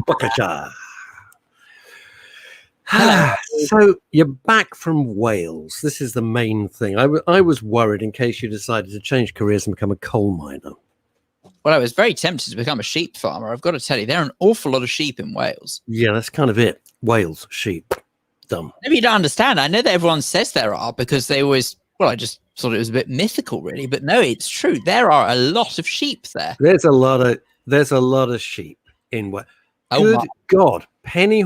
Bakacha. So you're back from Wales. This is the main thing. I was worried in case you decided to change careers and become a coal miner. Well, I was very tempted to become a sheep farmer. I've got to tell you, there are an awful lot of sheep in Wales. Yeah, that's kind of it. Wales, sheep. Dumb. Maybe you don't understand. I know that everyone says there are because they always, well, I just thought it was a bit mythical, really. But no, it's true. There are a lot of sheep there. There's a lot of sheep in Wales. Oh, Good my God. Penny...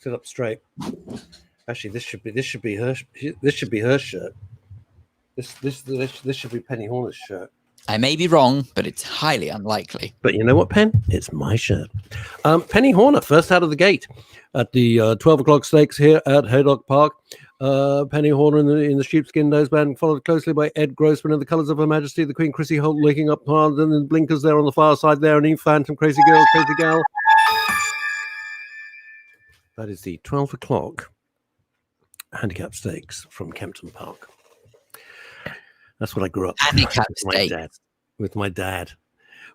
Sit up straight. Actually, this should be her shirt. This should be Penny Horner's shirt. I may be wrong, but it's highly unlikely. But you know what, Pen? It's my shirt. Penny Horner, first out of the gate at the 12 o'clock stakes here at Haydock Park. Penny Horner in the sheepskin noseband, followed closely by Ed Grossman in the colours of Her Majesty, the Queen Chrissy Holt linking up hard, and then blinkers there on the far side there, and Eve Phantom, Crazy Gal. That is the 12 o'clock handicap stakes from Kempton Park. That's what I grew up with my dad.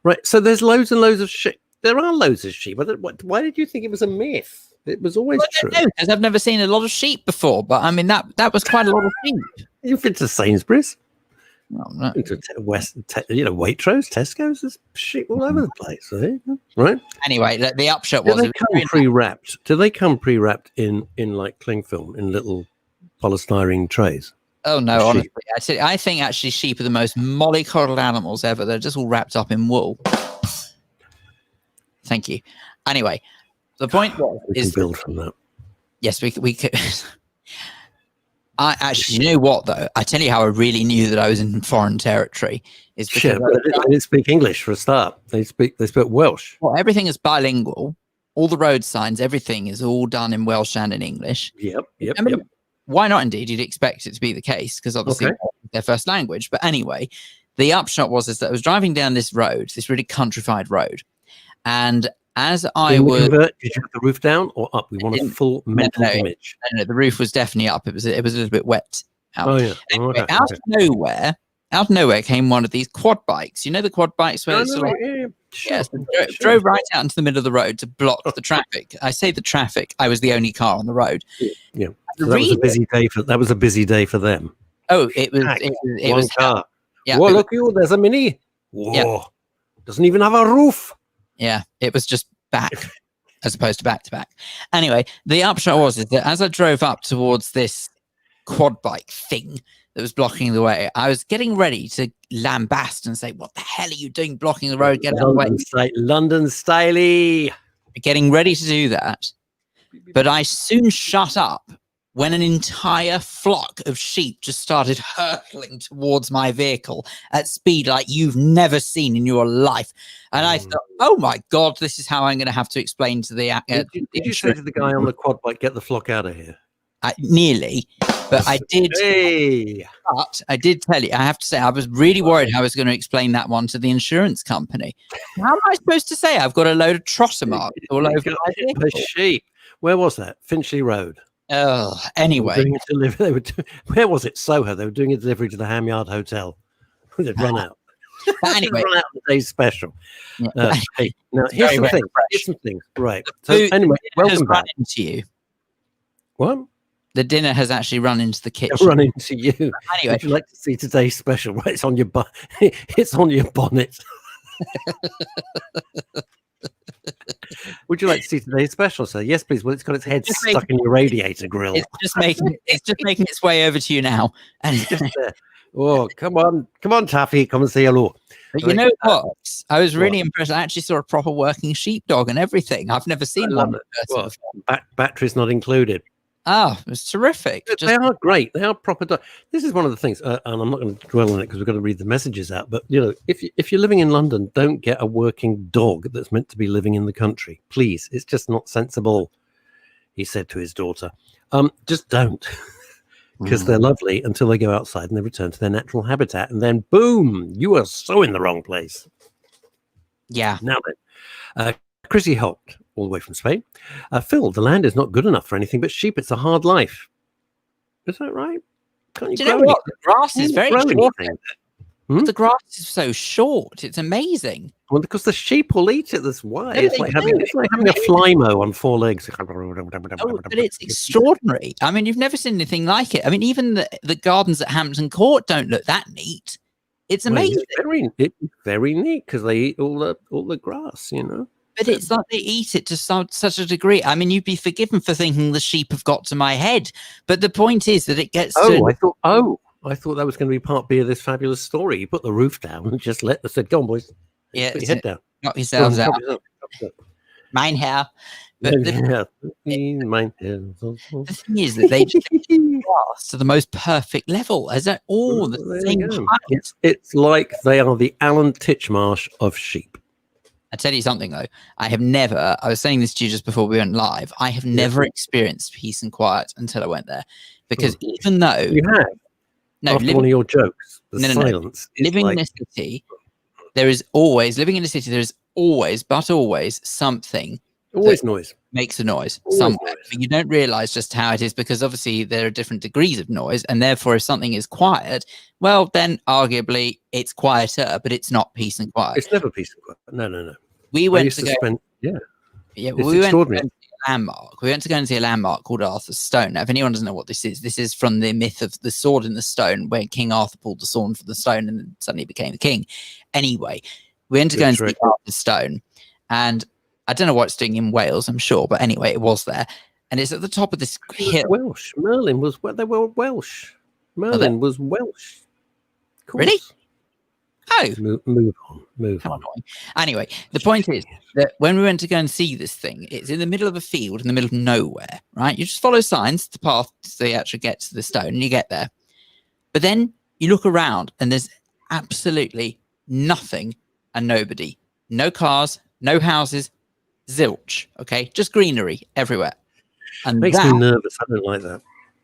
Right, so there's loads and loads of sheep. There are loads of sheep. Why did you think it was a myth? It was always true. Because I've never seen a lot of sheep before, but I mean that was quite a lot of sheep. You've been to Sainsbury's? Oh, no. Into Waitrose, Tesco's, there's sheep all over the place, right? Anyway, the upshot was... Do they come pre-wrapped in like cling film in little polystyrene trays? Oh, no, honestly. I think actually sheep are the most mollycoddled animals ever. They're just all wrapped up in wool. Thank you. Anyway, the point was... We can build from that. Yes, we could... I actually, you know what, though? I tell you how I really knew that I was in foreign territory. Is because they didn't speak English for a start. They spoke Welsh. Well, everything is bilingual. All the road signs, everything is all done in Welsh and in English. Yep. Why not, indeed? You'd expect it to be the case, because obviously their first language. But anyway, the upshot was that I was driving down this road, this really countrified road. And as I was... Did you have the roof down or up? We want a full mental image. No, the roof was definitely up. It was a little bit wet out. Oh, yeah. Anyway, out of nowhere came one of these quad bikes. You know the quad bikes where drove right out into the middle of the road to block the traffic. I say the traffic. I was the only car on the road. Yeah. So that was a busy day that was a busy day for them. Oh, it was car. Yeah. Whoa, look you, there's a Mini. Whoa. Yeah. Doesn't even have a roof. Yeah, it was just back as opposed to back to back. Anyway, the upshot was that as I drove up towards this quad bike thing that was blocking the way, I was getting ready to lambast and say, "What the hell are you doing blocking the road? Get out of the way." London styley. Getting ready to do that. But I soon shut up when an entire flock of sheep just started hurtling towards my vehicle at speed like you've never seen in your life. And I thought, oh my God, this is how I'm going to have to explain to the... Did you say to the guy on the quad bike, get the flock out of here? Nearly, but I did. Hey. But I did tell you, I have to say, I was really worried how I was going to explain that one to the insurance company. How am I supposed to say I've got a load of trotter marks all over my vehicle? Sheep. Where was that? Finchley Road. Oh, anyway. Where was it? Soho. They were doing a delivery to the Hamyard Hotel. They'd run out. But anyway, run out the day's special. Yeah. Hey, now here's the thing. Here's some things. Right. So anyway, welcome back. Into you. What? The dinner has actually run into the kitchen. Run into you. Anyway, would you like to see today's special? Right, it's on your it's on your bonnet. Would you like to see today's special, sir? Yes, please. Well, it's got its head stuck in your radiator grill. It's just making its way over to you now. And oh, come on, Taffy, come and say hello. But you know what? I was really impressed. I actually saw a proper working sheepdog and everything. I've never seen one. Batteries not included. Oh, it was terrific. They are great. They are proper dogs. This is one of the things, and I'm not going to dwell on it because we've got to read the messages out. But you know, if you're living in London, don't get a working dog that's meant to be living in the country. Please, it's just not sensible. He said to his daughter, "Just don't." Because they're lovely until they go outside and they return to their natural habitat. And then, boom, you are so in the wrong place. Yeah. Now then, Chrissy Holt, all the way from Spain. Phil, the land is not good enough for anything but sheep. It's a hard life. Is that right? Can't you know what? The grass is very short. The grass is so short. It's amazing. Well, because the sheep will eat it. That's why. No, It's they like do. having a flymo on 4 legs. Oh, but it's extraordinary. I mean, you've never seen anything like it. I mean, even the gardens at Hampton Court don't look that neat. It's Well, amazing. it's very neat because they eat all the grass, you know. But it's like they eat it to such a degree. I mean, you'd be forgiven for thinking the sheep have got to my head. But the point is that it gets to... I thought that was going to be part B of this fabulous story. You put the roof down and just let the said, "Go on, boys, Yeah, put your head down, knock yourselves out. Chop yourself. Mine hair. But the thing is that they just take the grass to the most perfect level. As they're all the There same you go. height. It's like they are the Alan Titchmarsh of sheep. I tell you something though, I was saying this to you just before we went live, I have never experienced peace and quiet until I went there. Because even though You have after one of your jokes, the silence. Living in a city, there is always something. Always noise. Makes a noise Always somewhere. noise. But you don't realize just how it is, because obviously there are different degrees of noise, and therefore if something is quiet, well then arguably it's quieter, but it's not peace and quiet. It's never peace and quiet. No. We went to go it's we extraordinary. went to see a landmark. We went to go and see a landmark called Arthur's Stone. Now, if anyone doesn't know what this is from the myth of the sword in the stone, where King Arthur pulled the sword from the stone and then suddenly became the king. Anyway, we went to go and see Arthur's Stone, and I don't know what it's doing in Wales, I'm sure, but anyway, it was there, and it's at the top of this hill. Welsh. Merlin was they were Welsh. Merlin was Welsh. Really? Oh, move on. Anyway, the point is that when we went to go and see this thing, it's in the middle of a field, in the middle of nowhere, right? You just follow signs, the path so you actually get to the stone, and you get there. But then you look around, and there's absolutely nothing and nobody. No cars, no houses, zilch. Okay, just greenery everywhere. And makes me nervous. I don't like that.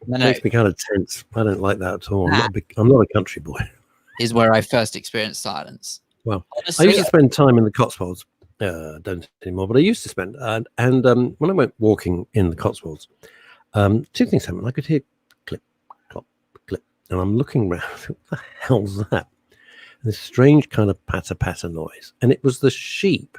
No. Makes me kind of tense. I don't like that at all. I'm not a country boy. Is where I first experienced silence. Well, honestly, I used to spend time in the Cotswolds. Don't anymore, but I used to spend. And when I went walking in the Cotswolds, 2 things happened. I could hear clip, clop, clip, and I'm looking around. What the hell's that? And this strange kind of patter noise, and it was the sheep,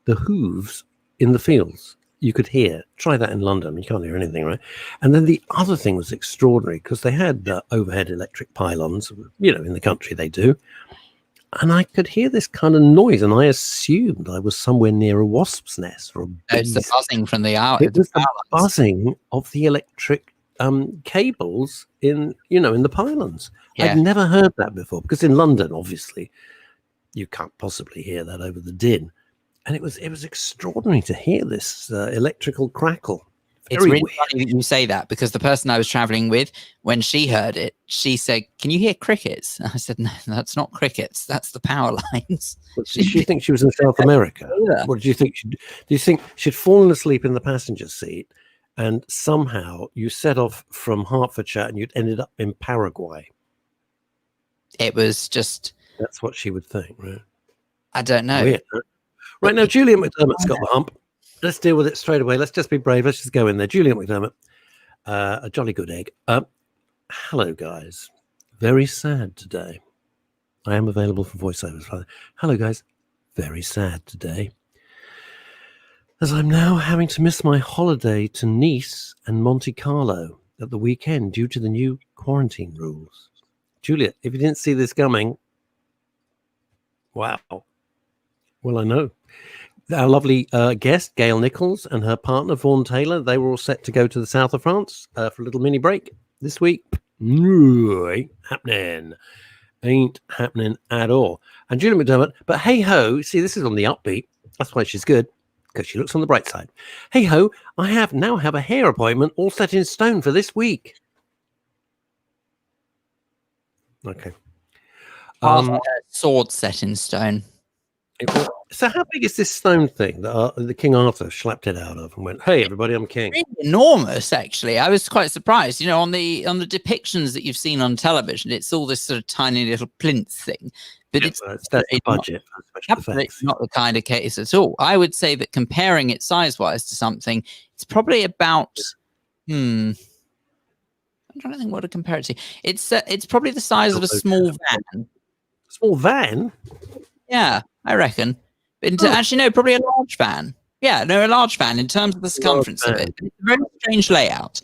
the hooves in the fields. You could hear. Try that in London. You can't hear anything, right? And then the other thing was extraordinary because they had overhead electric pylons. You know, in the country they do. And I could hear this kind of noise, and I assumed I was somewhere near a wasp's nest or a bee's. It's the buzzing from the hour. It was the buzzing of the electric cables in the pylons. Yeah. I'd never heard that before because in London, obviously, you can't possibly hear that over the din. And it was extraordinary to hear this electrical crackle. It's really funny that you say that because the person I was traveling with, when she heard it, she said, "Can you hear crickets?" I said, "No, that's not crickets. That's the power lines." Did she think she was in South America? Yeah. What did you think? Do you think she'd fallen asleep in the passenger seat and somehow you set off from Hertfordshire and you'd ended up in Paraguay? It was just... That's what she would think, right? I don't know. Weird, huh? Right now, Julian McDermott's got the hump. Let's deal with it straight away. Let's just be brave. Let's just go in there. Julian McDermott, a jolly good egg. Hello, guys. Very sad today. I am available for voiceovers. Hello, guys. Very sad today. As I'm now having to miss my holiday to Nice and Monte Carlo at the weekend due to the new quarantine rules. Juliet, if you didn't see this coming, wow. Well, I know. Our lovely guest, Gail Nichols, and her partner, Vaughan Taylor, they were all set to go to the south of France for a little mini break this week. No, ain't happening. Ain't happening at all. And Julie McDermott, but hey-ho, see, this is on the upbeat. That's why she's good, because she looks on the bright side. Hey-ho, I now have a hair appointment all set in stone for this week. Okay. Sword set in stone. So how big is this stone thing that the King Arthur slapped it out of and went, "Hey, everybody, I'm king"? Really enormous, actually. I was quite surprised. You know, on the depictions that you've seen on television, it's all this sort of tiny little plinth thing. But that's the budget. Absolutely not the kind of case at all. I would say that comparing it size-wise to something, it's probably about... I'm trying to think what to compare it to. It's probably the size of a small van. Small van? Yeah. I reckon. Actually, no, probably a large fan. Yeah, no, a large fan in terms of the circumference of it. It's a very strange layout.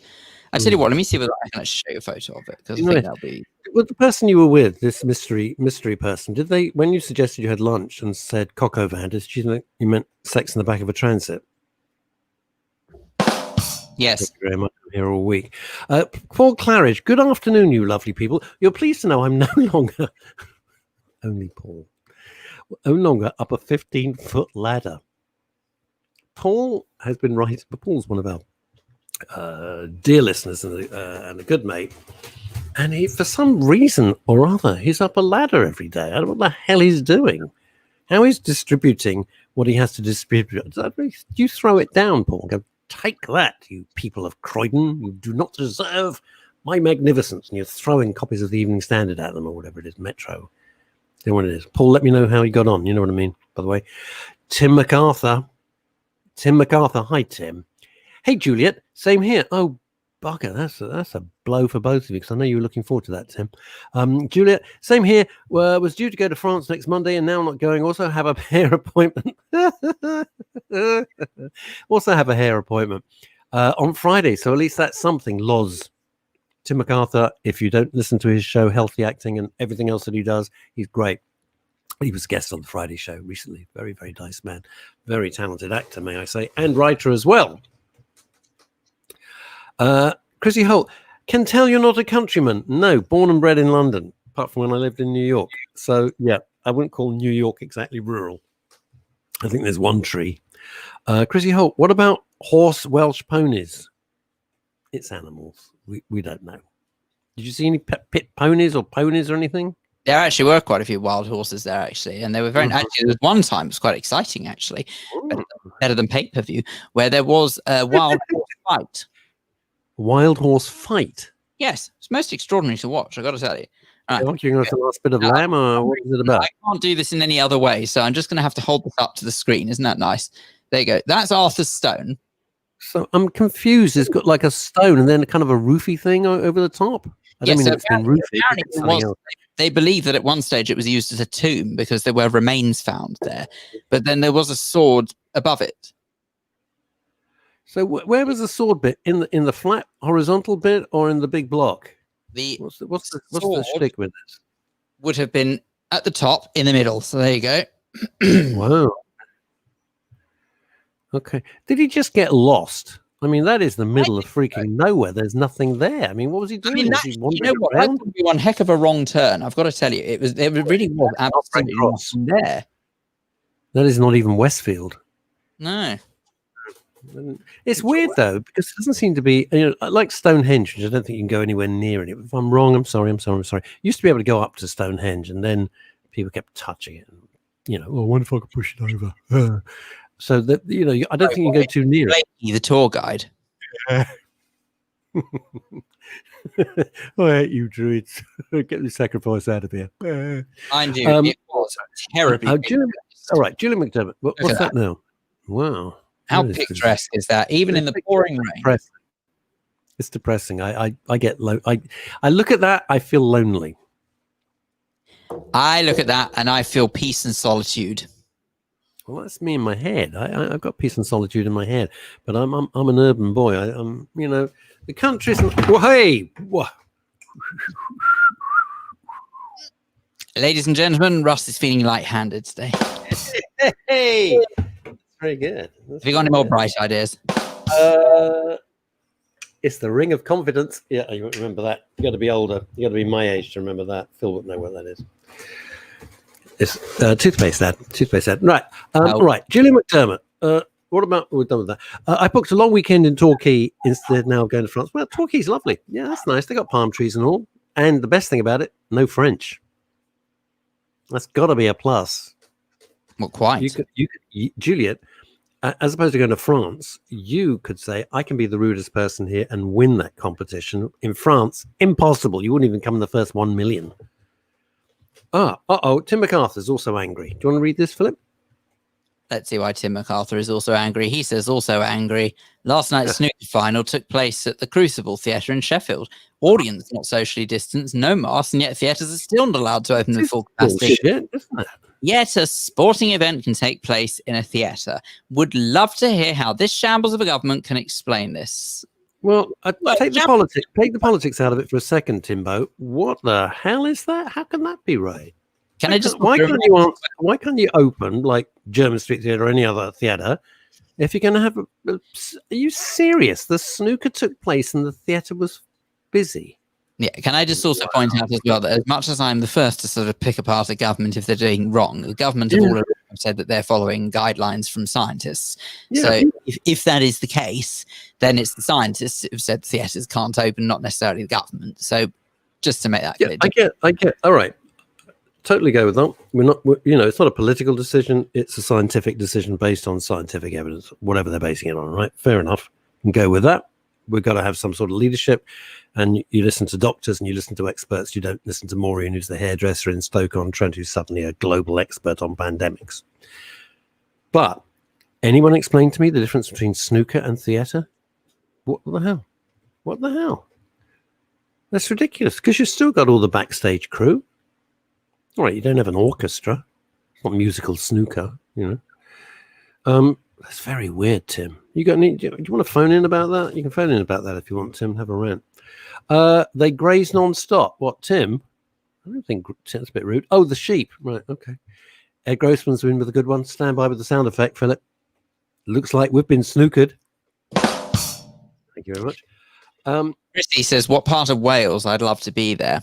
I tell you what, let me see whether I can actually show you a photo of it, because I think that'll be... Well, the person you were with, this mystery person, did they, when you suggested you had lunch and said cock overhand, did you think you meant sex in the back of a transit? Yes. Thank you very much. I'm here all week. Paul Claridge, good afternoon, you lovely people. You're pleased to know I'm no longer, only Paul, no longer up a 15-foot ladder. Paul has been writing, but Paul's one of our dear listeners and a good mate. And he, for some reason or other, he's up a ladder every day. I don't know what the hell he's doing. How he's distributing what he has to distribute. You throw it down, Paul. Go, take that, you people of Croydon. You do not deserve my magnificence. And you're throwing copies of the Evening Standard at them, or whatever it is, Metro. You know what it is. Paul, let me know how he got on. You know what I mean, by the way. Tim MacArthur. Hi, Tim. Hey, Juliet. Same here. Oh, bugger. That's a blow for both of you, because I know you were looking forward to that, Tim. Juliet, same here. Was due to go to France next Monday, and now I'm not going. Also have a hair appointment. On Friday. So at least that's something. Loz. Tim MacArthur, if you don't listen to his show, Healthy Acting, and everything else that he does, he's great. He was a guest on the Friday show recently. Very, very nice man. Very talented actor, may I say, and writer as well. Chrissy Holt, can tell you're not a countryman. No, born and bred in London, apart from when I lived in New York. So, yeah, I wouldn't call New York exactly rural. I think there's one tree. Chrissy Holt, what about horse Welsh ponies? It's animals. We don't know. Did you see any pit ponies or anything? There actually were quite a few wild horses there, actually, and they were very. Actually, there was one time it was quite exciting, actually, better than pay-per-view, where there was a wild horse fight. Wild horse fight? Yes, it's most extraordinary to watch. I got to tell you. Right. Watching us the last bit of lamb, or what is it about? I can't do this in any other way, so I'm just going to have to hold this up to the screen. Isn't that nice? There you go. That's Arthur's stone. So I'm confused. It's got like a stone and then kind of a roofy thing over the top. I don't mean it's been roofy. They believe that at one stage it was used as a tomb because there were remains found there, but then there was a sword above it. So where was the sword bit? In the flat horizontal bit or in the big block? What's the shtick with this? Would have been at the top in the middle. So there you go. Wow. Okay. Did he just get lost? I mean, that is the middle of freaking nowhere. There's nothing there. I mean, what was he doing? I mean, you know what? That would be one heck of a wrong turn. I've got to tell you, it really was absolutely nothing there. That is not even Westfield. No. It's weird though, because it doesn't seem to be, like Stonehenge, which I don't think you can go anywhere near it. If I'm wrong, I'm sorry. Used to be able to go up to Stonehenge, and then people kept touching it. And, I wonder if I could push it over. So that I don't think you can go too near it. The tour guide. Yeah. I hate you, druids. Get the sacrifice out of here. I do. It was terribly. All right, Julie McDermott. What's that now? Wow. How picturesque is that? Even in the pouring rain. It's depressing. I get low. I look at that. I feel lonely. I look at that and I feel peace and solitude. Well, that's me in my head. I've got peace and solitude in my head, but I'm an urban boy. I'm the country's. Well, hey, what? Ladies and gentlemen, Russ is feeling light-handed today. Hey, that's very good. Have you got any more bright ideas? It's the ring of confidence. Yeah, you won't remember that. You got to be older. You got to be my age to remember that. Phil won't know what that is. It's toothpaste ad. Right. Right. Julie McDermott. What about, we're done with that. I booked a long weekend in Torquay instead now of going to France. Well, Torquay's lovely. Yeah, that's nice. They got palm trees and all. And the best thing about it, no French. That's got to be a plus. Well, quite. Juliet, as opposed to going to France, you could say, I can be the rudest person here and win that competition. In France, impossible. You wouldn't even come in the first 1 million. Tim MacArthur's also angry. Do you want to read this, Philip? Let's see why Tim MacArthur is also angry. He says, also angry. Last night's snooker final took place at the Crucible Theatre in Sheffield. Audience not socially distanced, no masks, and yet theatres are still not allowed to open in full capacity. Bullshit, isn't it? Yet a sporting event can take place in a theatre. Would love to hear how this shambles of a government can explain this. Well, take the politics out of it for a second, Timbo. What the hell is that? How can that be right? Why can't you open like German Street Theatre or any other theatre if you're going to have? Are you serious? The snooker took place and the theatre was busy. Yeah, can I just also point out as well that as much as I'm the first to sort of pick apart a government if they're doing wrong, the government have already said that they're following guidelines from scientists. Yeah. So if that is the case, then it's the scientists who've said theatres can't open, not necessarily the government. So just to make that clear. I get. All right. Totally go with that. It's not a political decision. It's a scientific decision based on scientific evidence, whatever they're basing it on, right? Fair enough. You can go with that. We've got to have some sort of leadership, and you listen to doctors and you listen to experts. You don't listen to Maureen, who's the hairdresser in Stoke-on-Trent, who's suddenly a global expert on pandemics. But anyone explain to me the difference between snooker and theatre? What the hell? What the hell? That's ridiculous, because you've still got all the backstage crew. All right, you don't have an orchestra. It's not musical snooker, That's very weird, Tim. Do you want to phone in about that? You can phone in about that if you want, Tim. Have a rant. They graze non-stop. What, Tim? I don't think Tim's a bit rude. Oh, the sheep. Right, okay. Ed Grossman's in with a good one. Stand by with the sound effect, Philip. Looks like we've been snookered. Thank you very much. Christy says, what part of Wales? I'd love to be there.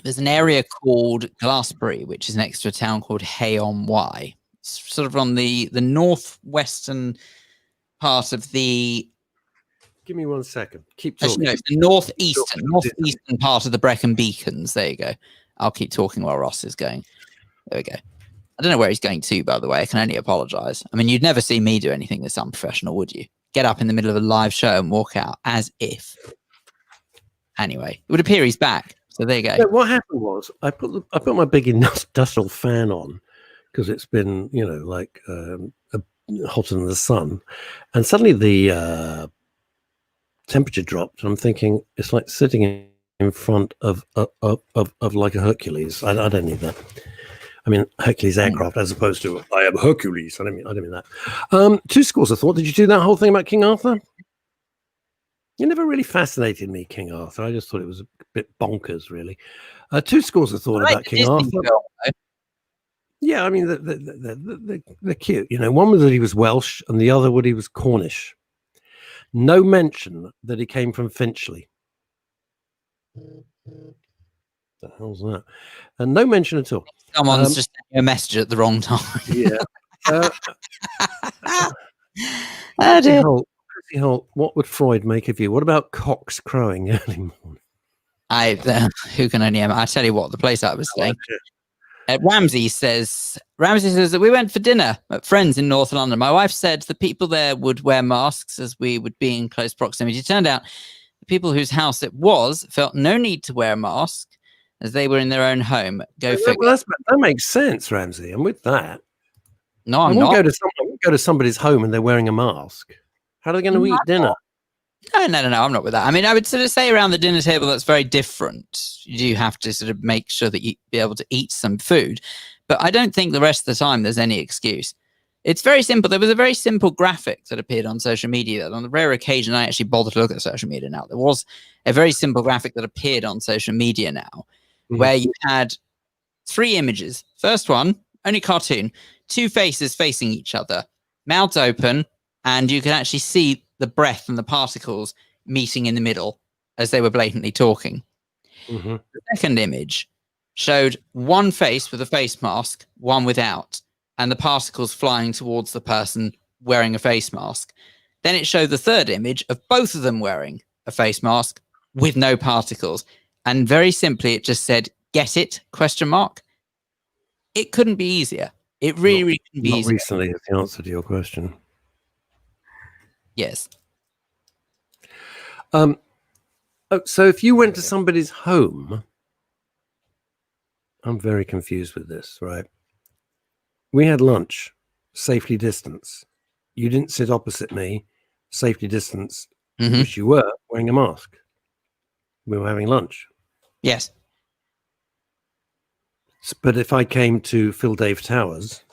There's an area called Glassbury, which is next to a town called Hay-on-Wye. It's sort of on the northwestern part of the... Give me 1 second. Keep talking. Actually, no, it's the northeastern part of the Brecon Beacons. There you go. I'll keep talking while Ross is going. There we go. I don't know where he's going to, by the way. I can only apologise. I mean, you'd never see me do anything that's unprofessional, would you? Get up in the middle of a live show and walk out as if. Anyway, it would appear he's back. So there you go. Yeah, what happened was I put my big industrial fan on because it's been, hotter than the sun. And suddenly the temperature dropped. And I'm thinking it's like sitting in front of like a Hercules. I don't need that. I mean, Hercules aircraft as opposed to I am Hercules. I don't mean that. Two schools of thought. Did you do that whole thing about King Arthur? You never really fascinated me, King Arthur. I just thought it was a bit bonkers, really. Two schools of thought about King Arthur. Yeah, I mean, they're cute. One was that he was Welsh and the other that he was Cornish. No mention that he came from Finchley. The hell's that? And no mention at all. Someone's just sending a message at the wrong time. Yeah. Oh dear. What would Freud make of you? What about cocks crowing early morning? Who can only I tell you what, the place I was staying. Ramsey says that we went for dinner at friends in North London. My wife said the people there would wear masks as we would be in close proximity. It turned out the people whose house it was felt no need to wear a mask as they were in their own home. Go figure. Well, that makes sense, Ramsey. I'm with that. No, I'm not. Go to somebody's home and they're wearing a mask. How are they going to eat dinner? No, I'm not with that. I mean, I would sort of say around the dinner table that's very different. You do have to sort of make sure that you be able to eat some food. But I don't think the rest of the time there's any excuse. It's very simple. There was a very simple graphic that appeared on social media that on the rare occasion I actually bothered to look at social media now. There was a very simple graphic that appeared on social media now where you had 3 images. First one, only cartoon, 2 faces facing each other, mouths open, and you can actually see the breath and the particles meeting in the middle as they were blatantly talking. The second image showed one face with a face mask, one without, and the particles flying towards the person wearing a face mask. Then it showed the third image of both of them wearing a face mask with no particles. And very simply, it just said, "Get it?" ? It couldn't be easier. It really couldn't be easier. Recently is the answer to your question. Yes. So if you went to somebody's home, I'm very confused with this, right? We had lunch, safely distance. You didn't sit opposite me, safety distance, which you were wearing a mask. We were having lunch. Yes. But if I came to Phil Dave Towers,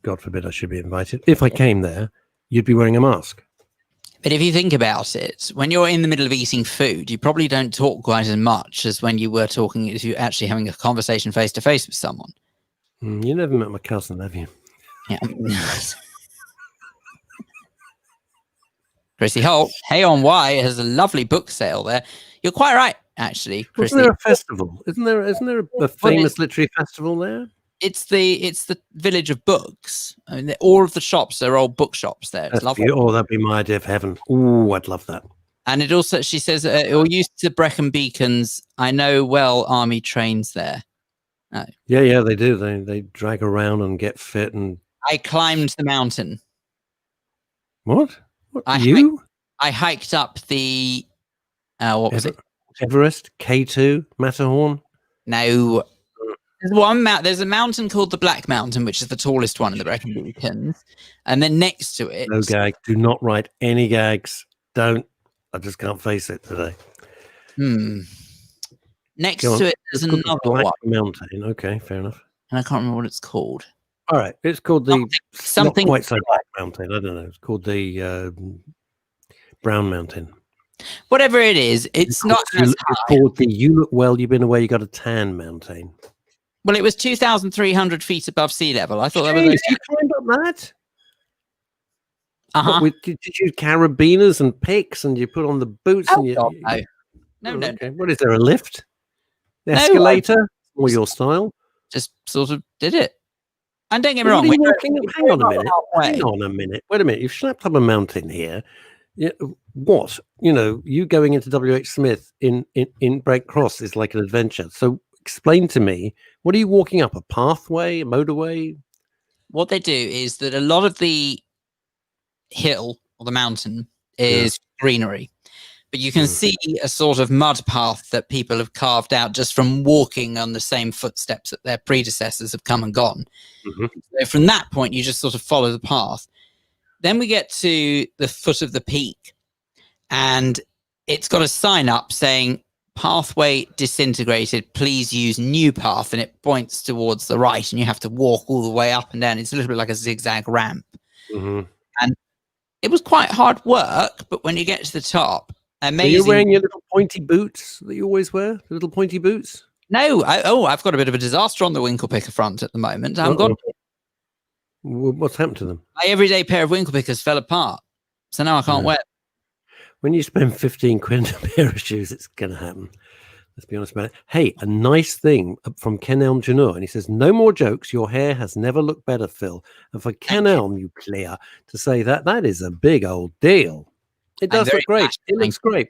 God forbid I should be invited, if I came there, you'd be wearing a mask. But if you think about it, when you're in the middle of eating food, you probably don't talk quite as much as when you were talking, as you actually having a conversation face to face with someone. You never met my cousin, have you? Yeah. Chrissy Holt, Hey on Y has a lovely book sale there. You're quite right, actually, Chrissy. Isn't there a festival? Isn't there a famous literary festival there? It's the Village of Books. I mean, all of the shops are old bookshops there. It's lovely. Oh, that'd be my idea of heaven. Oh, I'd love that. And it also, she says, you're used to Brecon Beacons. I know well army trains there. Oh. Yeah, they do. They drag around and get fit. And I climbed the mountain. What? I hiked up the what was it? Everest, K2, Matterhorn. No. There's a mountain called the Black Mountain, which is the tallest one in the Brecon Beacons, and then next to it. No gag. Do not write any gags. Don't. I just can't face it today. Next to it, there's another Black one. Mountain. Okay, fair enough. And I can't remember what it's called. All right, it's called the something not quite so Black Mountain. I don't know. It's called the Brown Mountain. Whatever it is, it's not as high. It's called the You Look Well, You've Been Away, You Got a Tan Mountain. Well, it was 2,300 feet above sea level. I thought that was. You climbed up that? Uh-huh. Did you carabiners and picks and you put on the boots? Oh, and you, God, no. No. Okay. What is there, a lift? Escalator? Or your style? Just sort of did it. And don't get me wrong. Hang on a minute. Hang on a minute. Wait a minute. You've slapped up a mountain here. What? You going into WH Smith in Brent Cross is like an adventure. So explain to me, what are you walking up? A pathway, a motorway? What they do is that a lot of the hill or the mountain is greenery, but you can see a sort of mud path that people have carved out just from walking on the same footsteps that their predecessors have come and gone. So from that point, you just sort of follow the path. Then we get to the foot of the peak, and it's got a sign up saying pathway disintegrated, please use new path, and it points towards the right, and you have to walk all the way up and down. It's a little bit like a zigzag ramp. And it was quite hard work, but when you get to the top, amazing. Are you wearing your little pointy boots that you always wear? The little pointy boots? No, I've got a bit of a disaster on the winkle picker front at the moment. What's happened to them? My everyday pair of winkle pickers fell apart, so now I can't wear them. When you spend 15 quid on a pair of shoes, it's going to happen. Let's be honest about it. Hey, a nice thing from Ken Elm Janur. And he says, no more jokes. Your hair has never looked better, Phil. And for Ken Elm, you player, to say that is a big old deal. It does look great. It looks great.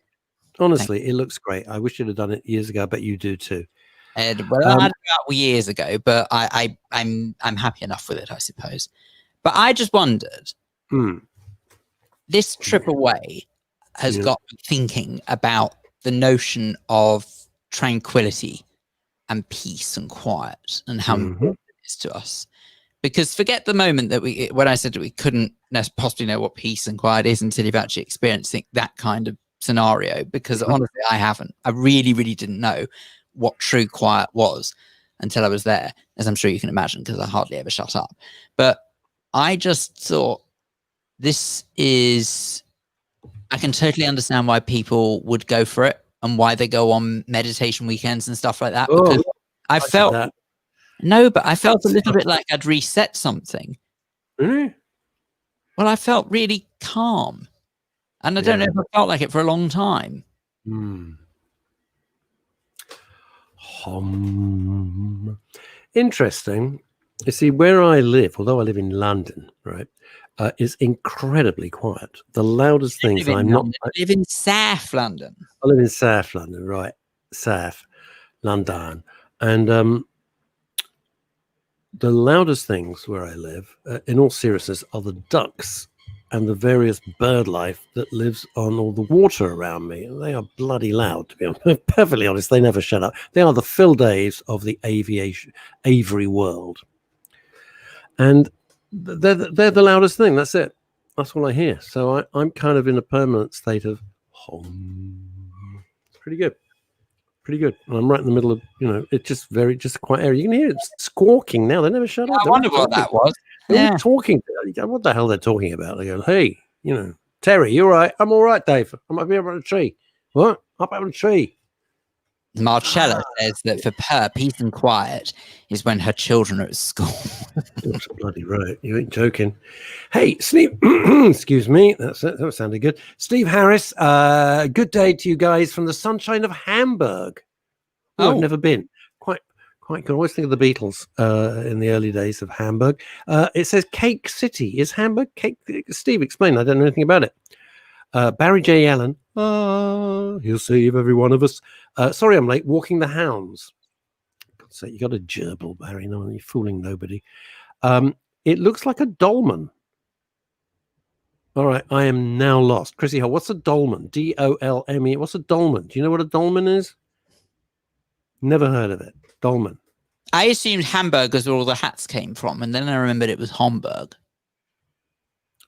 Honestly, it looks great. I wish you'd have done it years ago. I bet you do too. I had it about years ago, but I'm happy enough with it, I suppose. But I just wondered, this trip away has got me thinking about the notion of tranquility and peace and quiet and how important it is to us. Because forget the moment that when I said that we couldn't possibly know what peace and quiet is until you've actually experienced that kind of scenario. Because honestly, I haven't. I really, really didn't know what true quiet was until I was there, as I'm sure you can imagine, because I hardly ever shut up. But I just thought I can totally understand why people would go for it and why they go on meditation weekends and stuff like that. Because I felt a little bit like I'd reset something. Really? Well, I felt really calm. And I don't know if I felt like it for a long time. Interesting. You see, where I live, although I live in London, right, is incredibly quiet. The loudest things I live in South London. I live in South London, right? South London. And the loudest things where I live, in all seriousness, are the ducks and the various bird life that lives on all the water around me. And they are bloody loud, to be honest. Perfectly honest, they never shut up. They are the Phil Daves of the aviary world. And they're the loudest thing. That's it. That's all I hear. So I'm kind of in a permanent state of hum. It's pretty good. pretty good. And I'm right in the middle of, it's just quite airy. You can hear it squawking now. They never shut up. I wonder what that was. They're all talking. What the hell they're talking about? They go, hey, Terry, you all right? I'm all right, Dave. I'm up here on a tree. What? Up on a tree. Marcella says that for her, peace and quiet is when her children are at school. That's bloody right. You ain't joking. Hey, Steve, excuse me. That sounded good. Steve Harris, good day to you guys from the sunshine of Hamburg. I've never been. Quite good. I always think of the Beatles in the early days of Hamburg. It says Cake City. Is Hamburg cake? Steve, explain. I don't know anything about it. Barry J. Allen. He'll save every one of us. Sorry, I'm late. Walking the Hounds. God's sake, you got a gerbil, Barry. No, you're fooling nobody. It looks like a dolmen. All right, I am now lost. Chrissy Hall, what's a dolmen? D-O-L-M-E. What's a dolmen? Do you know what a dolmen is? Never heard of it. Dolmen. I assumed Hamburg is where all the hats came from, and then I remembered it was Homburg.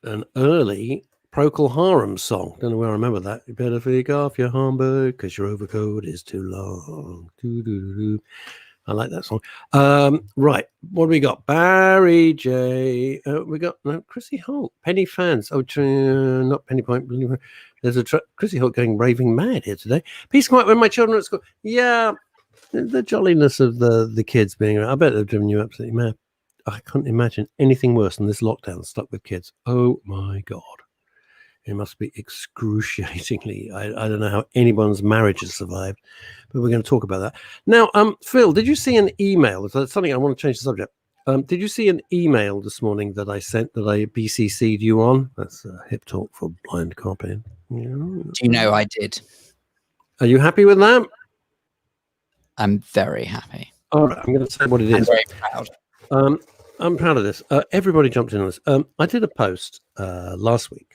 An early Procol Harum song. Don't know where I remember that. You better take off your Homburg because your overcoat is too long. Doo-doo-doo-doo. I like that song. Right. What do we got? Barry J. We got Chrissy Holt. Penny fans. Oh, not Penny Point. There's Chrissy Holt going raving mad here today. Peace quiet when my children are at school. Yeah. The jolliness of the kids being around. I bet they've driven you absolutely mad. I can't imagine anything worse than this lockdown stuck with kids. Oh my God. It must be excruciatingly. I don't know how anyone's marriage has survived, but we're going to talk about that. Now, Phil, did you see an email? That's something I want to change the subject. Did you see an email this morning that I sent that I BCC'd you on? That's hip talk for blind copying. Do you know I did? Are you happy with that? I'm very happy. All right, I'm going to say what it is. I'm very proud. I'm proud of this. Everybody jumped in on this. I did a post last week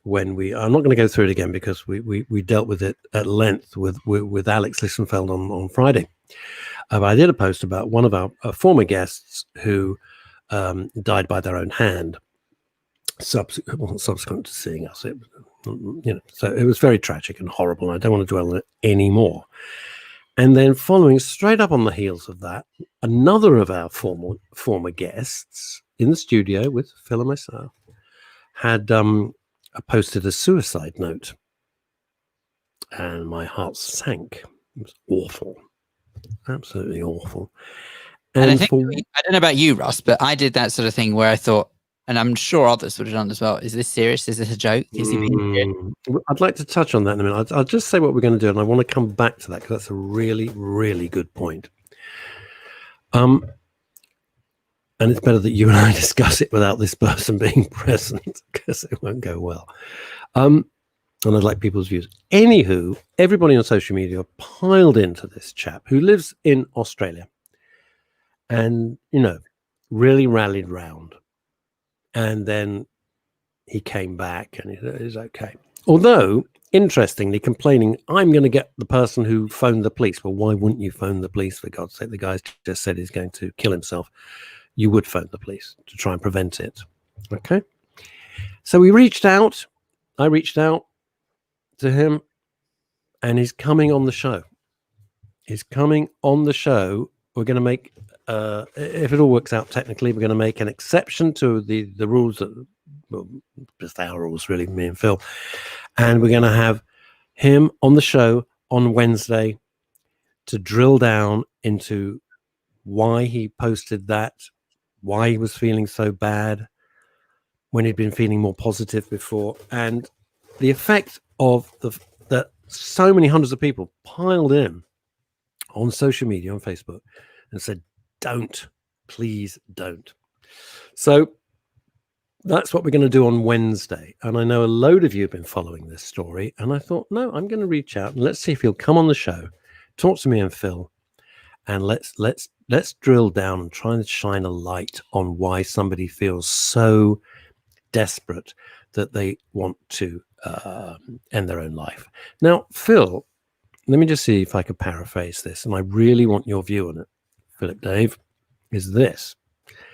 when I'm not going to go through it again because we dealt with it at length with Alex Lissenfeld on Friday. But I did a post about one of our former guests who died by their own hand subsequent to seeing us. So it was very tragic and horrible. And I don't want to dwell on it anymore. And then following straight up on the heels of that, another of our former guests in the studio with Phil and myself had posted a suicide note. And my heart sank. It was awful. Absolutely awful. And I think, I don't know about you, Russ, but I did that sort of thing where I thought, and I'm sure others would have done as well, is this serious? Is this a joke? Is he being serious? I'd like to touch on that in a minute. I'll just say what we're going to do, and I want to come back to that because that's a really, really good point. And it's better that you and I discuss it without this person being present because it won't go well. And I'd like people's views. Anywho, everybody on social media piled into this chap who lives in Australia and, really rallied round. And then he came back and he's okay. Although, interestingly, complaining, I'm going to get the person who phoned the police. Well, why wouldn't you phone the police, for God's sake? The guy's just said he's going to kill himself. You would phone the police to try and prevent it. Okay? So I reached out to him, and he's coming on the show. We're going to make, if it all works out technically, we're going to make an exception to the rules that, well, just our rules, really, me and Phil. And we're going to have him on the show on Wednesday to drill down into why he posted that, why he was feeling so bad when he'd been feeling more positive before, and the effect of that so many hundreds of people piled in on social media, on Facebook, and said, please don't. So that's what we're going to do on Wednesday. And I know a load of you have been following this story. And I thought, no, I'm going to reach out and let's see if he'll come on the show, talk to me and Phil, and let's drill down and try and shine a light on why somebody feels so desperate that they want to end their own life. Now, Phil, let me just see if I could paraphrase this. And I really want your view on it, Philip Dave, is this.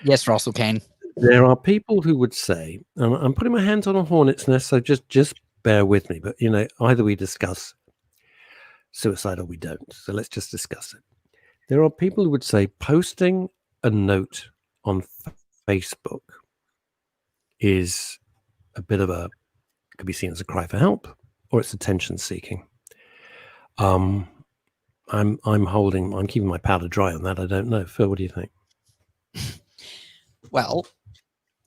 Yes, Russell Kane. There are people who would say, and I'm putting my hands on a hornet's nest, so just bear with me. But, either we discuss suicide or we don't. So let's just discuss it. There are people who would say posting a note on Facebook is a bit of a, could be seen as a cry for help, or it's attention seeking. I'm keeping my powder dry on that. I don't know. Phil, what do you think? Well,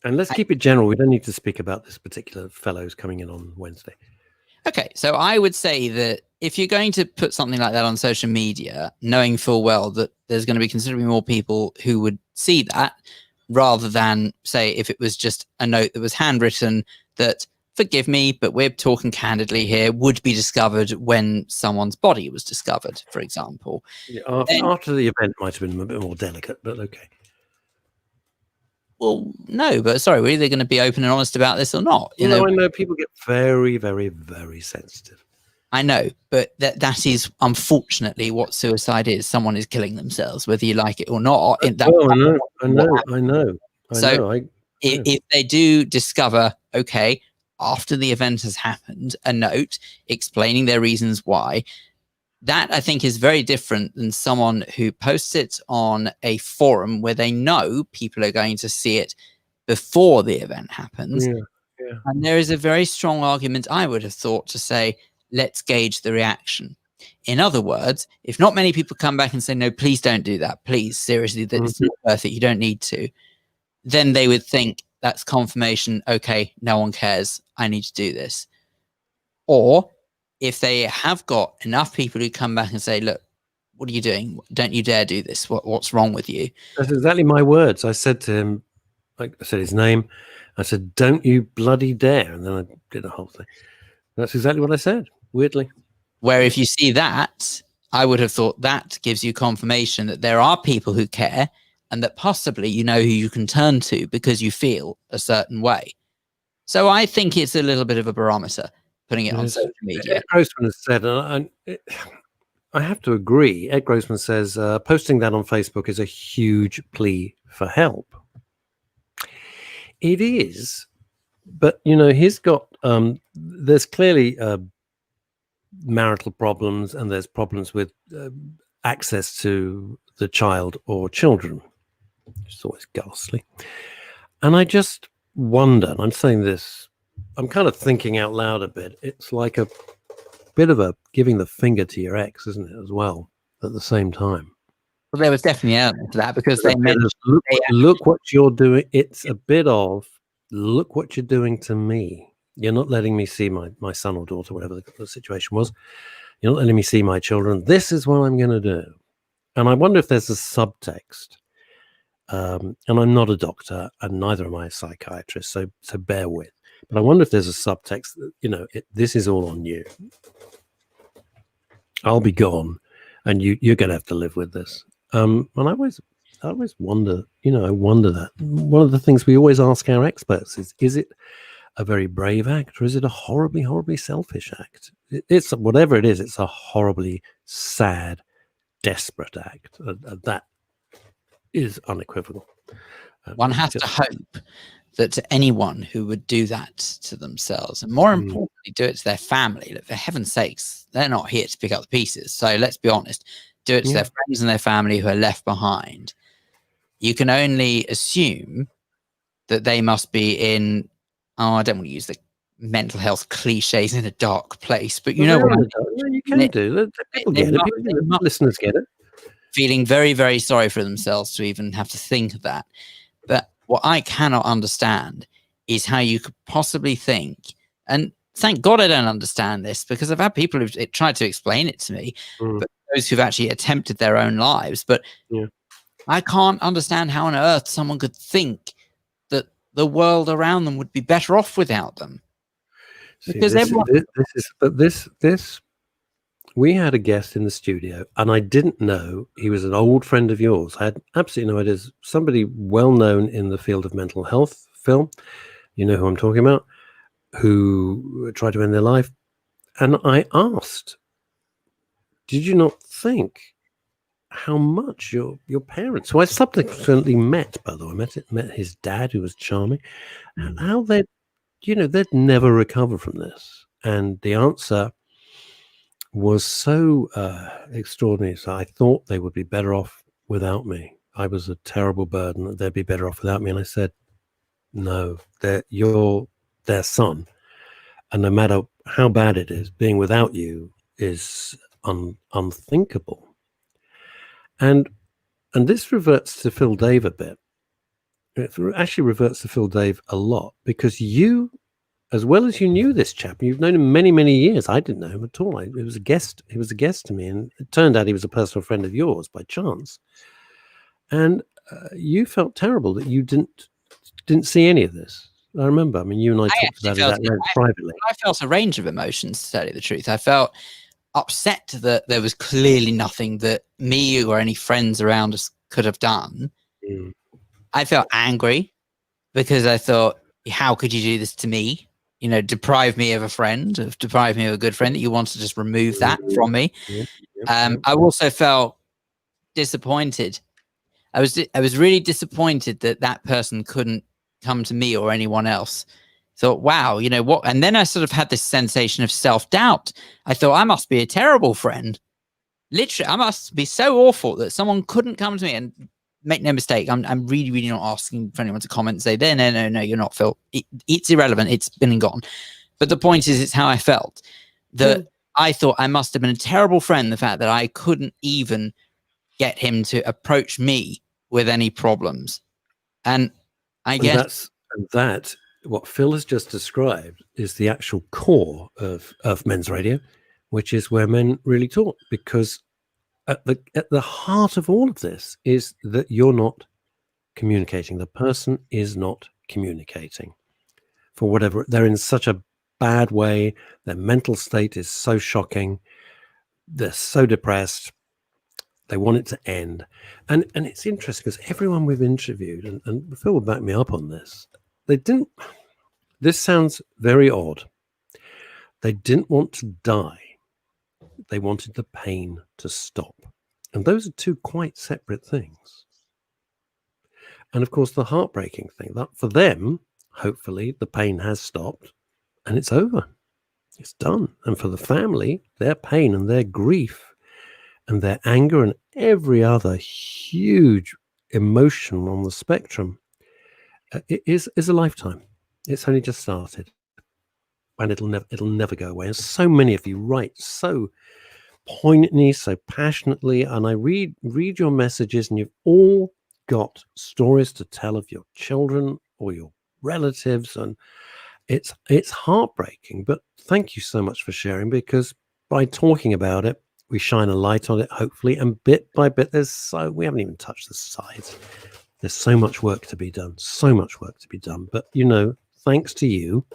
and let's keep it general. We don't need to speak about this particular fellow who's coming in on Wednesday. Okay, so I would say that if you're going to put something like that on social media, knowing full well that there's going to be considerably more people who would see that, rather than, say, if it was just a note that was handwritten that, forgive me, but we're talking candidly here, would be discovered when someone's body was discovered, for example. Yeah, after the event might have been a bit more delicate, but okay. Well, no, but sorry, we're either going to be open and honest about this or not. I know people get very, very, very sensitive. I know, but that is unfortunately what suicide is. Someone is killing themselves, whether you like it or not. I know. If they do discover, okay, after the event has happened, a note explaining their reasons why, that I think is very different than someone who posts it on a forum where they know people are going to see it before the event happens. Yeah. And there is a very strong argument, I would have thought, to say, let's gauge the reaction. In other words, if not many people come back and say, no, please don't do that. Please, seriously, that's not worth it. You don't need to. Then they would think that's confirmation. Okay, no one cares. I need to do this. Or if they have got enough people who come back and say, look, what are you doing? Don't you dare do this. What's wrong with you? That's exactly my words. I said to him, I said his name. I said, don't you bloody dare. And then I did the whole thing. That's exactly what I said, weirdly. Where if you see that, I would have thought that gives you confirmation that there are people who care and that possibly you know who you can turn to because you feel a certain way. So I think it's a little bit of a barometer, putting it on social media. Ed Grossman has said, and I have to agree, Ed Grossman says, posting that on Facebook is a huge plea for help. It is, but, he's got, there's clearly marital problems and there's problems with access to the child or children. It's always ghastly. And I just wonder, and I'm saying this, I'm kind of thinking out loud a bit. It's like a bit of a giving the finger to your ex, isn't it, as well, at the same time? Well, there was definitely an element to that because they mentioned... Look what you're doing. It's a bit of, look what you're doing to me. You're not letting me see my son or daughter, whatever the situation was. You're not letting me see my children. This is what I'm going to do. And I wonder if there's a subtext. And I'm not a doctor, and neither am I a psychiatrist, so bear with. But I wonder if there's a subtext that, this is all on you. I'll be gone, and you're going to have to live with this. And I always wonder, I wonder that. One of the things we always ask our experts is it a very brave act, or is it a horribly, horribly selfish act? It's whatever it is. It's a horribly sad, desperate act. That is unequivocal. One has to hope that to anyone who would do that to themselves, and more importantly, do it to their family, that for heaven's sakes, they're not here to pick up the pieces. So let's be honest, do it to their friends and their family who are left behind. You can only assume that they must be in, I don't want to use the mental health cliches, in a dark place, but you know what I mean. You can do. People get it. Listeners get it. Feeling very, very sorry for themselves to even have to think of that. But what I cannot understand is how you could possibly think, and thank God I don't understand this, because I've had people who've tried to explain it to me, but those who've actually attempted their own lives. But I can't understand how on earth someone could think that the world around them would be better off without them. Because we had a guest in the studio, and I didn't know he was an old friend of yours. I had absolutely no idea. Somebody well known in the field of mental health, Phil, you know who I'm talking about, who tried to end their life. And I asked, did you not think how much your parents, who I subsequently met, by the way, met his dad, who was charming, how they'd never recover from this? And the answer was so extraordinary. So I thought they would be better off without me. I was a terrible burden. They'd be better off without me. And I said, no, you're their son. And no matter how bad it is, being without you is unthinkable. And this reverts to Phil Dave a bit. It actually reverts to Phil Dave a lot, because you, as well as you knew this chap, you've known him many, many years. I didn't know him at all. He was a guest to me, and it turned out he was a personal friend of yours by chance. And you felt terrible that you didn't see any of this. I remember. I mean, you and I talked about it privately. I felt a range of emotions, to tell you the truth. I felt upset that there was clearly nothing that me or any friends around us could have done. Mm. I felt angry because I thought, how could you do this to me? You know, deprive me of a friend, deprive me of a good friend, that you want to just remove that from me. I also felt disappointed. I was really disappointed that person couldn't come to me or anyone else. Thought, wow, you know what? And then I sort of had this sensation of self-doubt. I thought, I must be a terrible friend. Literally, I must be so awful that someone couldn't come to me. And make no mistake, I'm really, really not asking for anyone to comment and say, no, you're not, Phil. It's irrelevant. It's been and gone. But the point is, it's how I felt. That I thought I must have been a terrible friend, the fact that I couldn't even get him to approach me with any problems. And I guess that what Phil has just described is the actual core of men's radio, which is where men really talk, because at the heart of all of this is that you're not communicating. The person is not communicating for whatever. They're in such a bad way. Their mental state is so shocking. They're so depressed. They want it to end. And it's interesting because everyone we've interviewed, and Phil will back me up on this, this sounds very odd. They didn't want to die. They wanted the pain to stop. And those are two quite separate things. And of course, the heartbreaking thing, that for them, hopefully, the pain has stopped and it's over. It's done. And for the family, their pain and their grief and their anger and every other huge emotion on the spectrum is a lifetime. It's only just started. And it'll never go away. And so many of you write so poignantly, so passionately, and I read your messages, and you've all got stories to tell of your children or your relatives, and it's heartbreaking. But thank you so much for sharing, because by talking about it, we shine a light on it, hopefully, and bit by bit, we haven't even touched the sides. There's so much work to be done, but thanks to you,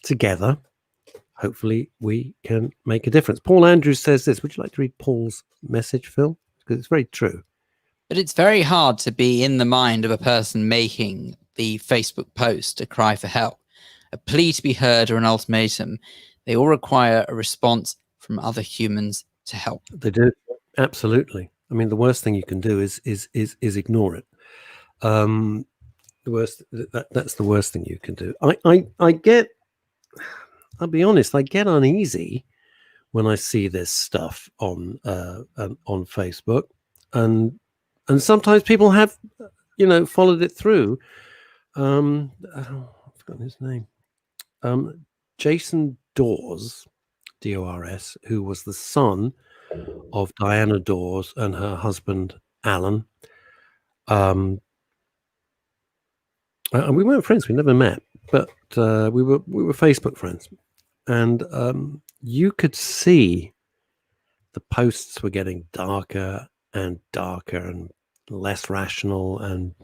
together, hopefully we can make a difference. Paul Andrews says this. Would you like to read Paul's message, Phil? Because it's very true. But it's very hard to be in the mind of a person making the Facebook post, a cry for help, a plea to be heard, or an ultimatum. They all require a response from other humans to help. They do. Absolutely. I mean, the worst thing you can do is ignore it. That's the worst thing you can do. I'll be honest, I get uneasy when I see this stuff on Facebook, and sometimes people have, followed it through. I've forgotten his name. Jason Dawes, Dors, who was the son of Diana Dawes and her husband Alan. And we weren't friends. We never met, but we were Facebook friends. And you could see the posts were getting darker and darker and less rational, and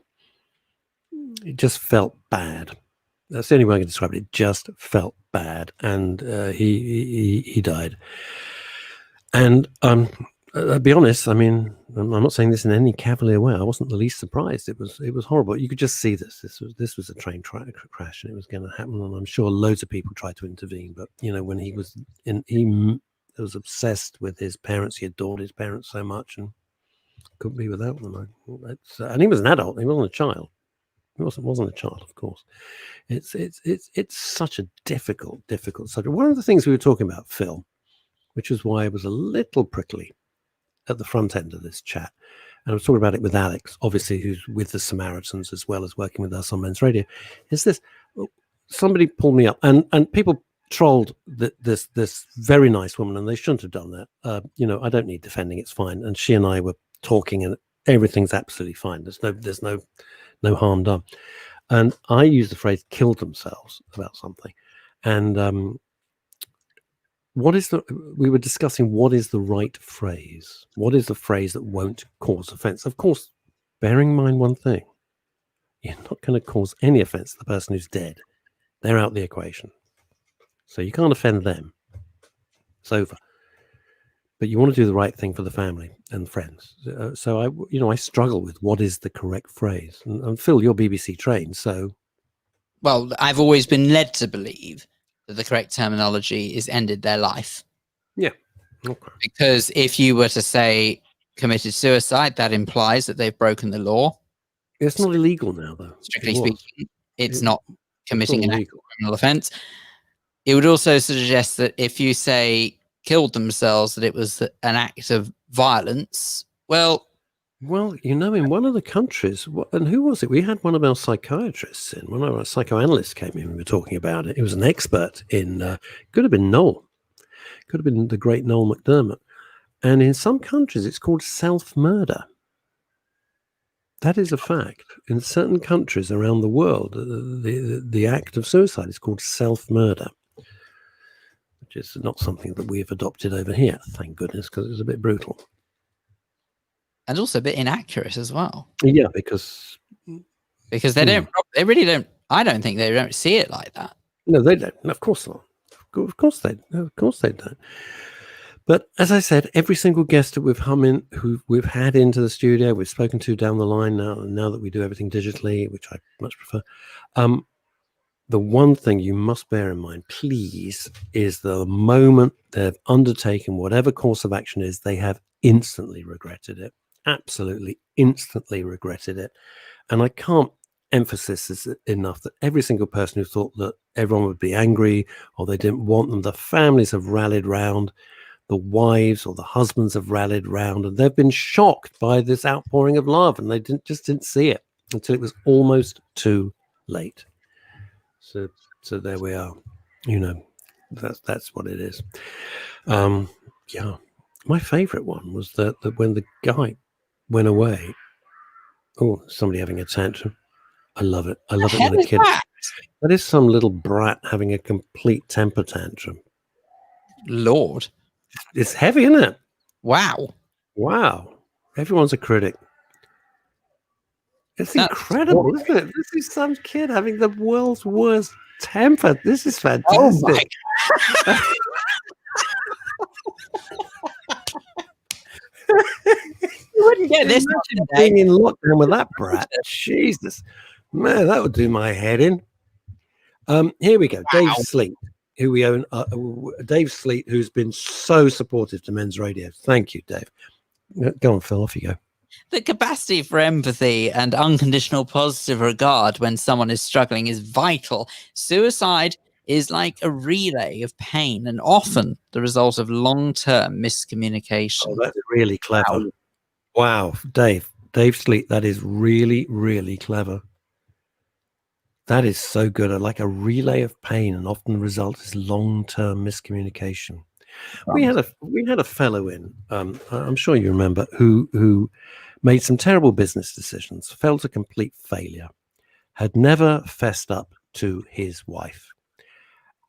it just felt bad. That's the only way I can describe it. It just felt bad, and he died. And I'll be honest. I mean, I'm not saying this in any cavalier way. I wasn't the least surprised. It was horrible. You could just see this. This was a train crash, and it was going to happen. And I'm sure loads of people tried to intervene. But when he was he was obsessed with his parents. He adored his parents so much, and couldn't be without them. And he was an adult. He wasn't a child. He wasn't a child, of course. It's such a difficult subject. One of the things we were talking about, Phil, which is why I was a little prickly at the front end of this chat. And I was talking about it with Alex, obviously, who's with the Samaritans as well as working with us on Men's Radio. Is this somebody pulled me up, and people trolled this very nice woman, and they shouldn't have done that. I don't need defending; it's fine. And she and I were talking, and everything's absolutely fine. There's no harm done. And I used the phrase "killed themselves" about something, and we were discussing what is the right phrase? What is the phrase that won't cause offense? Of course, bearing in mind one thing, you're not going to cause any offense to the person who's dead. They're out the equation. So you can't offend them. It's over. But you want to do the right thing for the family and friends. So I struggle with what is the correct phrase. And Phil, you're BBC trained, so. Well, I've always been led to believe that the correct terminology is ended their life. Yeah. Okay. Because if you were to say committed suicide, that implies that they've broken the law. It's not illegal now, though. Strictly speaking, it's not committing an actual criminal offence. It would also suggest that if you say killed themselves, that it was an act of violence. Well, in one of the countries, and who was it? We had one of our psychiatrists in, one of our psychoanalysts came in, we were talking about it. He was an expert in, could have been Noel, could have been the great Noel McDermott. And in some countries, it's called self-murder. That is a fact. In certain countries around the world, the act of suicide is called self-murder, which is not something that we have adopted over here, thank goodness, because it's a bit brutal. And also a bit inaccurate as well. Yeah, because they really don't. I don't think they don't see it like that. No, they don't. Of course not. Of course they don't. But as I said, every single guest that who we've had into the studio, we've spoken to down the line now that we do everything digitally, which I much prefer. The one thing you must bear in mind, please, is the moment they've undertaken whatever course of action is, they have instantly regretted it. Absolutely instantly regretted it. And I can't emphasize this enough that every single person who thought that everyone would be angry or they didn't want them, the families have rallied round, the wives or the husbands have rallied round, and they've been shocked by this outpouring of love, and they just didn't see it until it was almost too late. So there we are. That's what it is. Yeah. My favorite one was that when the guy went away. Oh, somebody having a tantrum. I love it. I love it when a kid. That is some little brat having a complete temper tantrum. Lord. It's heavy, isn't it? Wow. Everyone's a critic. That's incredible, isn't it? This is some kid having the world's worst temper. This is fantastic. Oh my God. You wouldn't get this being in lockdown with that brat. Jesus, man, that would do my head in. Here we go. Wow. Dave Sleet, who we own. Dave Sleet, who's been so supportive to Men's Radio. Thank you, Dave. Go on, Phil. Off you go. The capacity for empathy and unconditional positive regard when someone is struggling is vital. Suicide is like a relay of pain and often the result of long-term miscommunication. Oh, that's really clever. Wow, Dave Sleet, that is really, really clever. That is so good. Like a relay of pain, and often the result is long-term miscommunication. We had a fellow in, I'm sure you remember, who made some terrible business decisions, felt a complete failure, had never fessed up to his wife,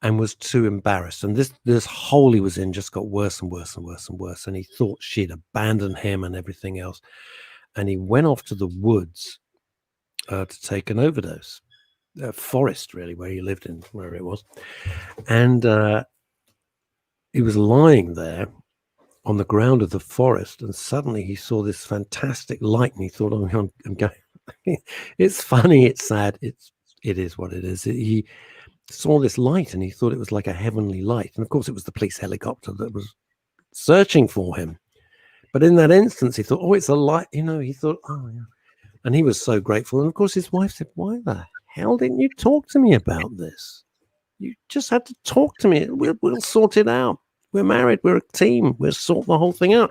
and was too embarrassed. And this hole he was in just got worse and worse and worse and worse. And he thought she'd abandoned him and everything else. And he went off to the woods to take an overdose, a forest really, where he lived in, wherever it was. And he was lying there on the ground of the forest, and suddenly he saw this fantastic light, and he thought, "Oh, I'm going." It's funny, it's sad, it is what it is. He saw this light, and he thought it was like a heavenly light, and of course, it was the police helicopter that was searching for him. But in that instance, he thought, "Oh, it's a light." He thought, "Oh, yeah," and he was so grateful. And of course, his wife said, "Why the hell didn't you talk to me about this? You just had to talk to me. We'll sort it out." We're married. We're a team. We'll sort the whole thing out.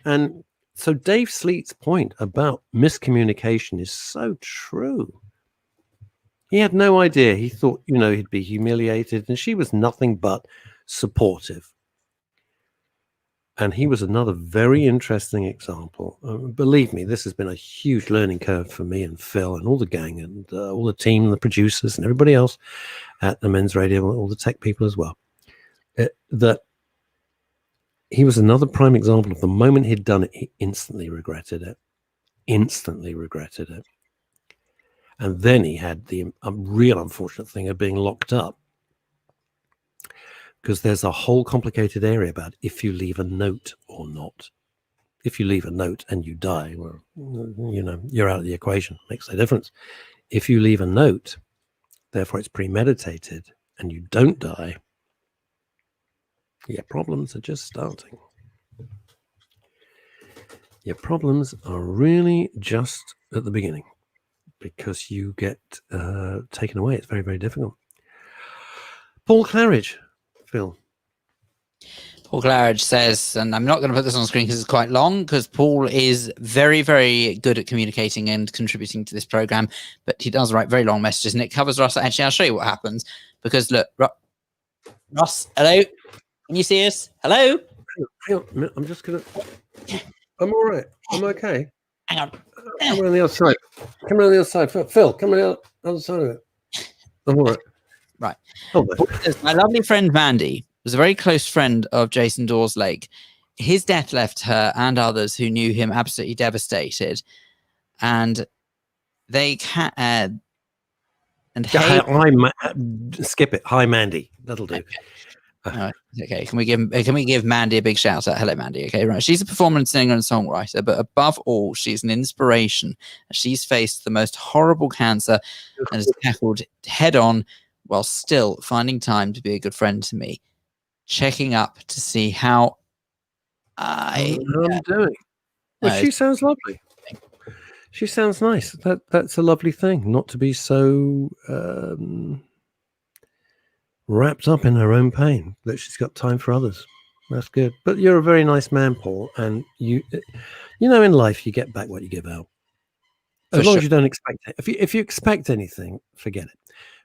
And so Dave Sleet's point about miscommunication is so true. He had no idea. He thought, he'd be humiliated, and she was nothing but supportive. And he was another very interesting example. Believe me, this has been a huge learning curve for me and Phil and all the gang and all the team, the producers and everybody else at the Men's Radio, all the tech people as well. That he was another prime example of the moment he'd done it, he instantly regretted it. And then he had the real unfortunate thing of being locked up. Because there's a whole complicated area about if you leave a note or not. If you leave a note and you die, well, you're out of the equation. Makes no difference. If you leave a note, therefore it's premeditated, and you don't die, your problems are just starting. Your problems are really just at the beginning, because you get taken away. It's very, very difficult. Paul Claridge. Phil. Paul Claridge says, and I'm not going to put this on screen because it's quite long, because Paul is very, very good at communicating and contributing to this program, but he does write very long messages, and it covers Russ. Actually, I'll show you what happens, because look, Russ, hello? Can you see us? Hello? Hang on, I'm just going to... I'm all right. I'm okay. Hang on. Come around the other side. Come around the other side. Phil, come around the other side of it. I'm all right. Right. Oh, my lovely friend Mandy was a very close friend of Jason Dorslake. His death left her and others who knew him absolutely devastated. And they can't... skip it. Hi, Mandy. That'll do. Okay. Can we give Mandy a big shout out? Hello, Mandy. Okay, right. She's a performance singer and songwriter, but above all, she's an inspiration. She's faced the most horrible cancer and has tackled head on, while still finding time to be a good friend to me, checking up to see how I'm doing. Well, she sounds lovely. She sounds nice. That's a lovely thing, not to be so wrapped up in her own pain, that she's got time for others. That's good. But you're a very nice man, Paul, and you know, in life you get back what you give out. As long as you don't expect it. If you expect anything, forget it.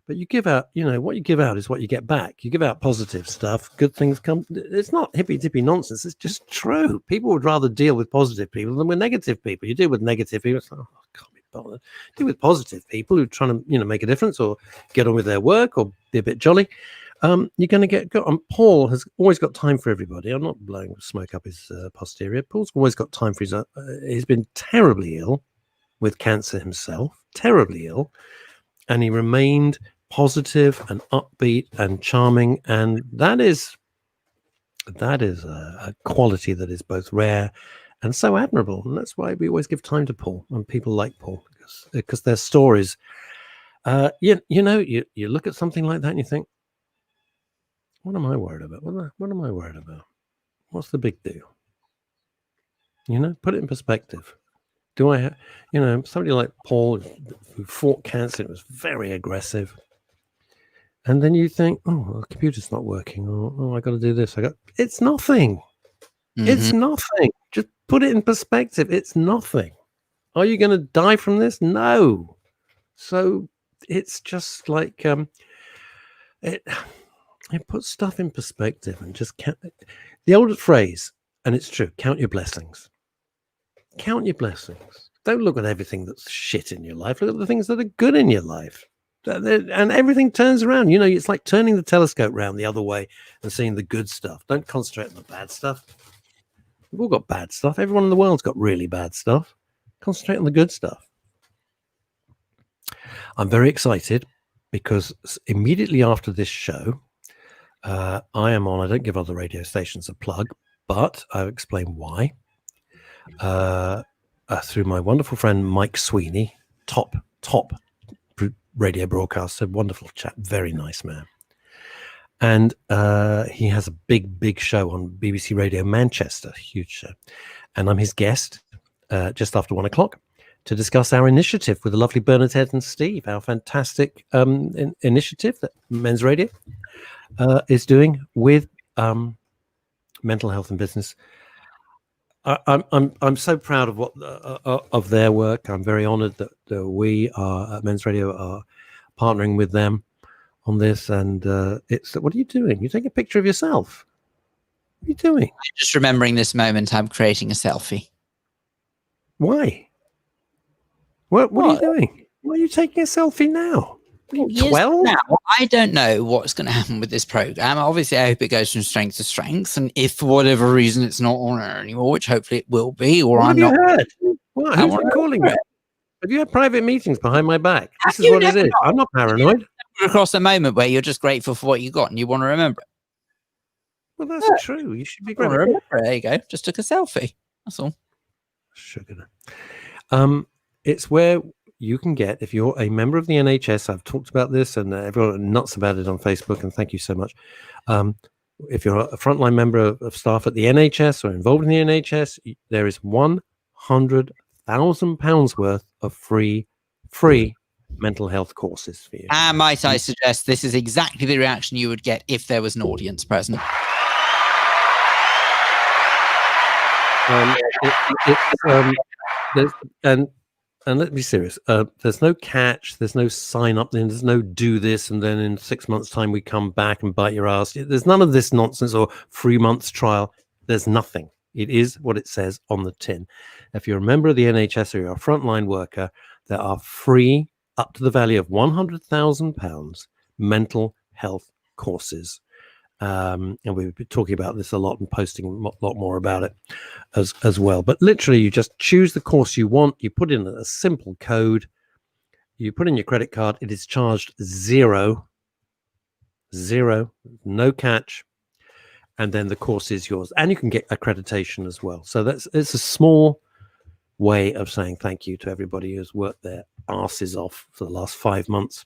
But you give out, what you give out is what you get back. You give out positive stuff, good things come. It's not hippy-dippy nonsense. It's just true. People would rather deal with positive people than with negative people. You deal with negative people, it's like, oh, I can't be bothered. Deal with positive people who are trying to, make a difference or get on with their work or be a bit jolly. You're going to get good. Paul has always got time for everybody. I'm not blowing smoke up his posterior. Paul's always got time for his. He's been terribly ill with cancer himself, terribly ill, and he remained positive and upbeat and charming, and that is a quality that is both rare and so admirable, and that's why we always give time to Paul and people like Paul, because their stories, you look at something like that and you think, what am I worried about? What am I worried about? What's the big deal? Put it in perspective. Do I have, somebody like Paul who fought cancer, it was very aggressive. And then you think, oh, the computer's not working. Oh, I got to do this. It's nothing. Mm-hmm. It's nothing. Just put it in perspective. It's nothing. Are you going to die from this? No. So it's just like it puts stuff in perspective and just count. The old phrase, and it's true, count your blessings. Count your blessings. Don't look at everything that's shit in your life. Look at the things that are good in your life. And everything turns around. It's like turning the telescope around the other way and seeing the good stuff. Don't concentrate on the bad stuff. We've all got bad stuff. Everyone in the world's got really bad stuff. Concentrate on the good stuff. I'm very excited because immediately after this show, I am on, I don't give other radio stations a plug, but I'll explain why. Through my wonderful friend Mike Sweeney, top radio broadcaster, wonderful chap, very nice man. And he has a big show on BBC Radio Manchester, huge show. And I'm his guest just after 1:00 to discuss our initiative with the lovely Bernadette and Steve, our fantastic initiative that Men's Radio is doing with Mental Health and Business. I'm so proud of what of their work. I'm very honoured that we are at Men's Radio are partnering with them on this. And it's what are you doing? You take a picture of yourself. What are you doing? I'm just remembering this moment. I'm creating a selfie. Why? What are you doing? Why are you taking a selfie now? 12? Now, I don't know what's going to happen with this program. Obviously, I hope it goes from strength to strength. And if for whatever reason it's not on air anymore, which hopefully it will be, or What I'm have not. you heard? What? Who's been calling you? Have you had private meetings behind my back? This is what it is. I'm not paranoid. Across a moment where you're just grateful for what you got and you want to remember it. Well, that's true. You should be grateful. There you go. Just took a selfie. That's all. Sugar. It's where you can get, if you're a member of the NHS, I've talked about this and everyone are nuts about it on Facebook, and thank you so much. If you're a frontline member of staff at the NHS or involved in the NHS, there is £100,000 worth of free mental health courses for you. And might I suggest this is exactly the reaction you would get if there was an audience present. And let's be serious. There's no catch. There's no sign up. There's no do this, and then in 6 months' time we come back and bite your ass. There's none of this nonsense or 3 months trial. There's nothing. It is what it says on the tin. If you're a member of the NHS or you're a frontline worker, there are free, up to the value of £100,000 mental health courses. And we've been talking about this a lot and posting a lot more about it as well. But literally, you just choose the course you want. You put in a simple code. You put in your credit card. It is charged zero, no catch. And then the course is yours. And you can get accreditation as well. So it's a small way of saying thank you to everybody who's worked their asses off for the last 5 months.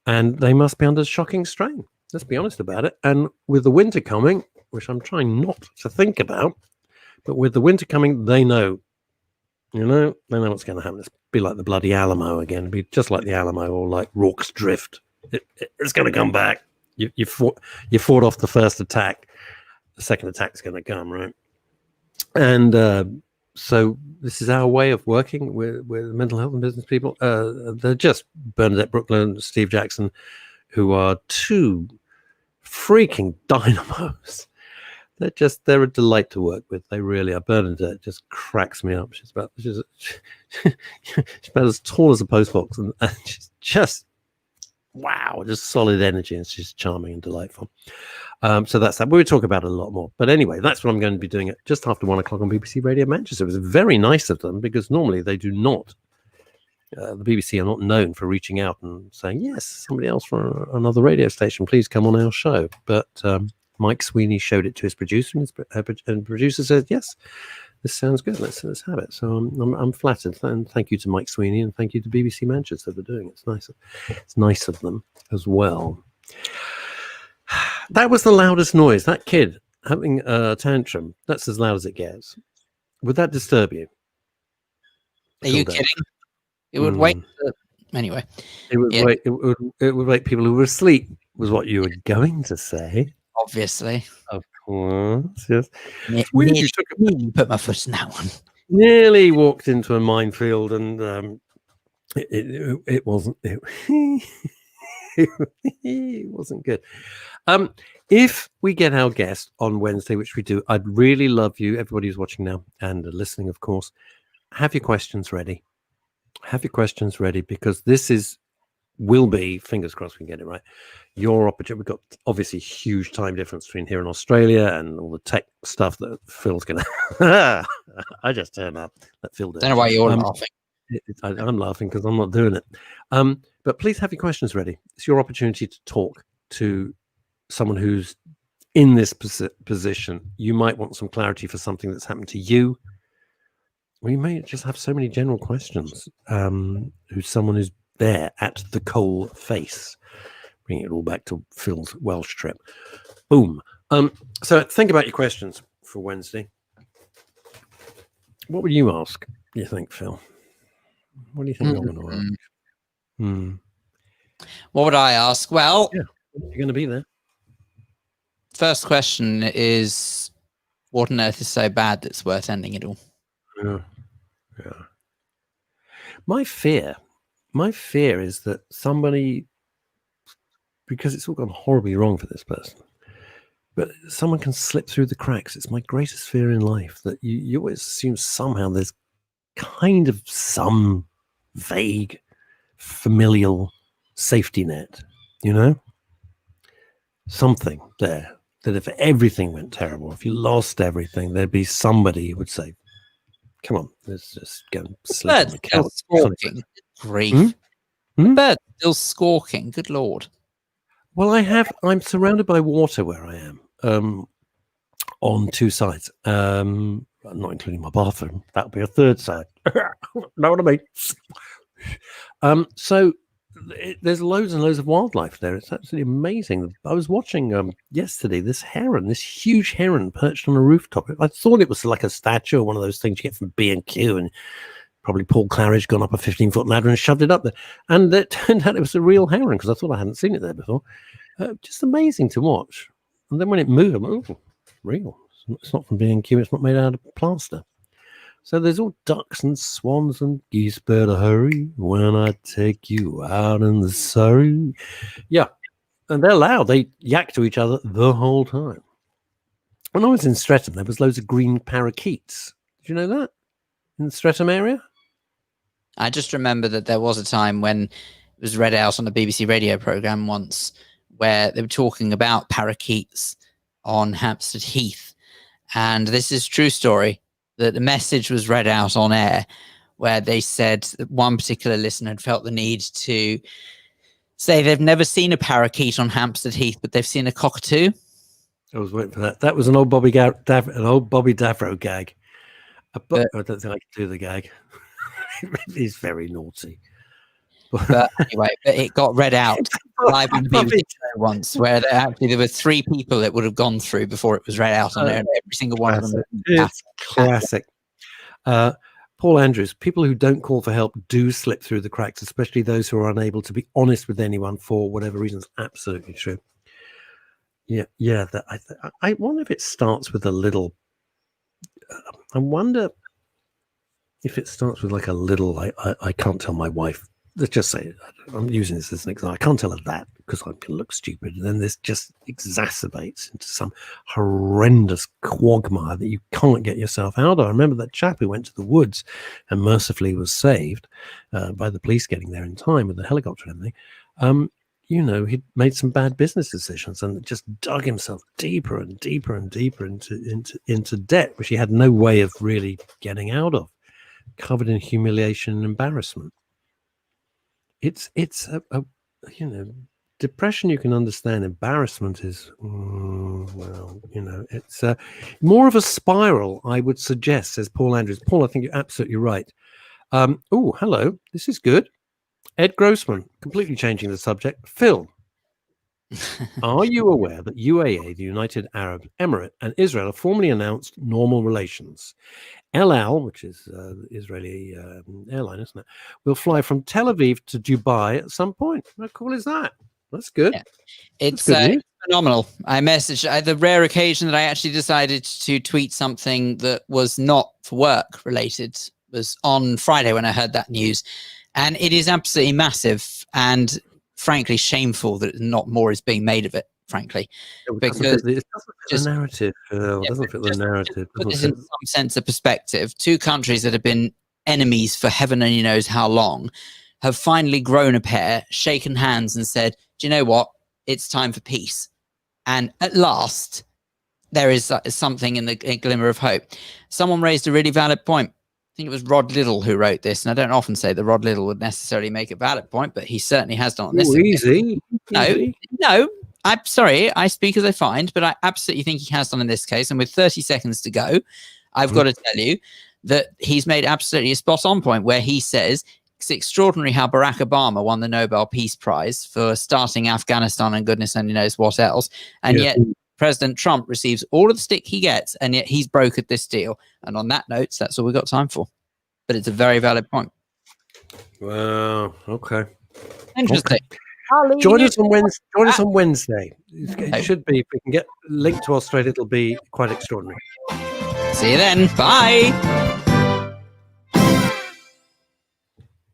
And they must be under shocking strain. Let's be honest about it. And with the winter coming, which I'm trying not to think about, but with the winter coming, they know what's going to happen. It's be like the bloody Alamo again. It'll be just like the Alamo or like Rorke's Drift. It's going to come back. You fought off the first attack. The second attack's going to come, right? And so this is our way of working with mental health and business people. They're just Bernadette Brooklyn, Steve Jackson, who are two freaking dynamos. They're a delight to work with. They really are. Bernadette just cracks me up. She's about as tall as a postbox, and she's just wow, just solid energy, and she's charming and delightful. So that's that. We'll talk about it a lot more. But anyway, that's what I'm going to be doing at just after 1 o'clock on BBC Radio Manchester. It was very nice of them because normally they do not. The BBC are not known for reaching out and saying, yes, somebody else from another radio station, please come on our show. But Mike Sweeney showed it to his producer, and the producer said, yes, this sounds good. Let's have it. So I'm flattered. And thank you to Mike Sweeney, and thank you to BBC Manchester for doing it. It's nice. It's nice of them as well. That was the loudest noise. That kid having a tantrum. That's as loud as it gets. Would that disturb you? Are you kidding? It would wake. Anyway, it would wake people who were asleep. Was what you were going to say? Obviously, of course. Yes. Nearly put my foot in that one. Nearly walked into a minefield, and it wasn't. It wasn't good. If we get our guest on Wednesday, which we do, I'd really love you, everybody who's watching now and listening, of course, have your questions ready. Have your questions ready, because this will be, fingers crossed we can get it right, your opportunity. We've got obviously huge time difference between here and Australia and all the tech stuff that Phil's going to... I just turned up. Let Phil do it. I don't know why you're laughing. I'm laughing because I'm not doing it. But please have your questions ready. It's your opportunity to talk to someone who's in this position. You might want some clarity for something that's happened to you. We may just have so many general questions. Who's someone who's there at the coal face? Bringing it all back to Phil's Welsh trip. Boom. So think about your questions for Wednesday. What would you ask, you think, Phil? What do you think you're going to ask? What would I ask? Well, yeah, you're going to be there. First question is, what on earth is so bad that's worth ending it all? Yeah. My fear is that somebody, because it's all gone horribly wrong for this person, but someone can slip through the cracks. It's my greatest fear in life, that you always assume somehow there's kind of some vague familial safety net, something there, that if everything went terrible, if you lost everything, there'd be somebody who would say, come on, let's just go and sleep on the couch. Squawking. Grief. Hmm? The bird's still squawking. Good Lord. Well, I'm surrounded by water where I am, on two sides, not including my bathroom. That would be a third side. Know what I mean? So there's loads and loads of wildlife there. It's absolutely amazing. I was watching yesterday this huge heron perched on a rooftop. I thought it was like a statue or one of those things you get from B&Q, and probably Paul Claridge gone up a 15-foot ladder and shoved it up there. And it turned out it was a real heron, because I thought I hadn't seen it there before. Just amazing to watch. And then when it moved, I'm like, oh, real. It's not from B&Q. It's not made out of plaster. So there's all ducks and swans and geese. Better hurry when I take you out in the Surrey. Yeah. And they're loud. They yak to each other the whole time. When I was in Streatham, there was loads of green parakeets. Did you know that? In the Streatham area? I just remember that there was a time when it was read out on a BBC radio programme once where they were talking about parakeets on Hampstead Heath. And this is a true story, that the message was read out on air where they said that one particular listener had felt the need to say they've never seen a parakeet on Hampstead Heath, but they've seen a cockatoo. I was waiting for that. That was an old Bobby Davro gag. But I don't think I can do the gag. He's very naughty. But anyway, it got read out live on the BBC once, where there were 3 people it would have gone through before it was read out on there, and every single one of them. It's classic. Paul Andrews, people who don't call for help do slip through the cracks, especially those who are unable to be honest with anyone for whatever reasons. Absolutely true. Yeah. I wonder if it starts with a little. I wonder if it starts with like a little. I can't tell my wife. Let's just say, I'm using this as an example. I can't tell her that because I'm going to look stupid. And then this just exacerbates into some horrendous quagmire that you can't get yourself out of. I remember that chap who went to the woods and mercifully was saved by the police getting there in time with the helicopter and everything. He'd made some bad business decisions and just dug himself deeper and deeper and deeper into debt, which he had no way of really getting out of, covered in humiliation and embarrassment. It's depression you can understand. Embarrassment is, it's more of a spiral, I would suggest, says Paul Andrews. Paul, I think you're absolutely right. Hello. This is good. Ed Grossman, completely changing the subject. Phil, are you aware that UAE, the United Arab Emirate, and Israel have formally announced normal relations? El Al, which is the Israeli airline, isn't it, will fly from Tel Aviv to Dubai at some point. How cool is that? That's good. Yeah. It's phenomenal. I messaged the rare occasion that I actually decided to tweet something that was not for work related was on Friday when I heard that news. And it is absolutely massive and frankly shameful that not more is being made of it. Frankly, because it doesn't fit the narrative. It doesn't fit the narrative. Put this in some sense of perspective. 2 countries that have been enemies for heaven only knows how long have finally grown a pair, shaken hands, and said, "Do you know what? It's time for peace." And at last, there is something in the glimmer of hope. Someone raised a really valid point. I think it was Rod Liddle who wrote this, and I don't often say that Rod Liddle would necessarily make a valid point, but he certainly has done on this. Easy. No. I'm sorry, I speak as I find, but I absolutely think he has done in this case. And with 30 seconds to go, I've got to tell you that he's made absolutely a spot-on point where he says it's extraordinary how Barack Obama won the Nobel Peace Prize for starting Afghanistan and goodness only knows what else. And yet President Trump receives all of the stick he gets, and yet he's brokered this deal. And on that note, that's all we've got time for. But it's a very valid point. Wow. Okay. Interesting. Okay. Join us on Wednesday. It should be, if we can get linked to Australia, it'll be quite extraordinary. See you then. Bye.